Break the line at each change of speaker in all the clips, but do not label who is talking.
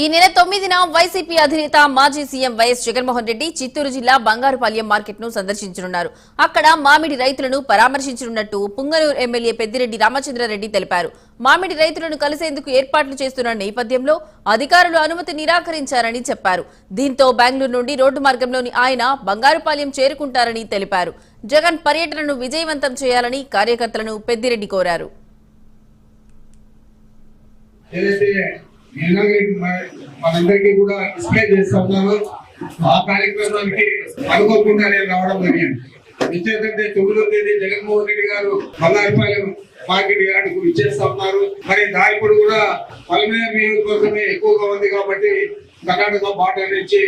ఈ నెల 9న వైసీపీ అధినేత మాజీ సీఎం వైఎస్ జగన్మోహన్ రెడ్డి చిత్తూరు జిల్లా బంగారుపాలెం మార్కెట్ ను సందర్శించనున్నారు. అక్కడ మామిడి రైతులను పరామర్శించనున్నట్టు పుంగనూరు ఎమ్మెల్యే పెద్దిరెడ్డి రామచంద్రారెడ్డి తెలిపారు. మామిడి రైతులను కలిసేందుకు ఏర్పాట్లు చేస్తున్న నేపథ్యంలో అధికారులు అనుమతి నిరాకరించారని చెప్పారు. దీంతో బెంగళూరు నుండి రోడ్డు మార్గంలోని ఆయన బంగారుపాలెం చేరుకుంటారని తెలిపారు. జగన్ పర్యటనను విజయవంతం చేయాలని కార్యకర్తలను పెద్దిరెడ్డి కోరారు.
మనందరికీ కూడా డిస్ప్లే చేస్తా ఉన్నారు. ఆ కార్యక్రమానికి అనుకోకుండా నేను రావడం జరిగింది. నిశ్చేతంటే 9వ తేదీ జగన్మోహన్ రెడ్డి గారు బంగారుపాలెం మార్కెట్ యార్డుకు ఇచ్చేస్తా ఉన్నారు. మరి దానిప్పుడు కూడా పల్మనేరు నియోజకవర్గమే ఎక్కువగా ఉంది కాబట్టి కర్ణాటక బార్డర్ నుంచి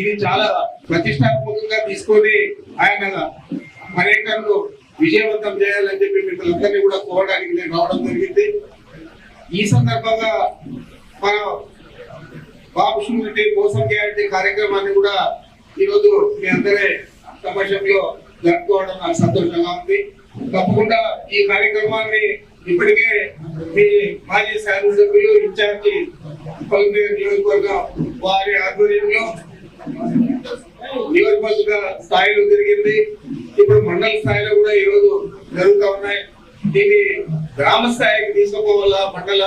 ఇది చాలా ప్రతిష్టాత్మకంగా తీసుకొని ఆయన పర్యటనను విజయవంతం చేయాలని చెప్పి మిమ్మల్ని కూడా కోరడానికి నేను రావడం జరిగింది. ఈ సందర్భంగా మన బాబు షూరిటీ మోసం గ్యారంటీ కార్యక్రమాన్ని కూడా ఈరోజు మీ అందరి సమక్షంలో జరుపుకోవడం నాకు సంతోషంగా ఉంది. తప్పకుండా ఈ కార్యక్రమాన్ని ఇప్పటికే మీ మాజీ శాసనసభ్యులు ఇన్ఛార్జి పల్మనేరు నియోజకవర్గం వారి ఆధ్వర్యంలో నియోజకవర్గ స్థాయిలో జరిగింది. ఇప్పుడు మండల స్థాయిలో కూడా ఈరోజు జరుగుతూ ఉన్నాయి. దీన్ని గ్రామ స్థాయికి తీసుకోవాల మండల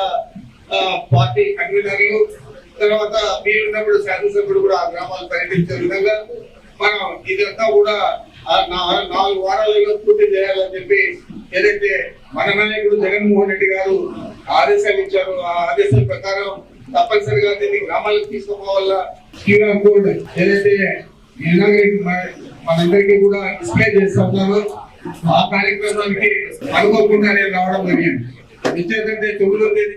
పార్టీ కన్వీనర్లు తర్వాత మీరున్నప్పుడు శాసనసభ్యుడు కూడా ఆ గ్రామాలు పర్యటించే విధంగా మనం ఇదంతా కూడా 4 వారాలలో పూర్తి చేయాలని చెప్పి ఏదైతే మన నాయకుడు జగన్మోహన్ రెడ్డి గారు ఆదేశాలు ఇచ్చారో ఆ ఆదేశాల ప్రకారం తప్పనిసరిగా దీన్ని గ్రామాలకు తీసుకోవాల క్యూఆర్ కోడ్ ఏదైతే మనందరికీ కూడా డిస్ప్లే చేస్తా ఉన్నారు. ఆ కార్యక్రమానికి అనుకోకుండా నేను రావడం జరిగింది. నిశ్చేతంటే 9వ తేదీ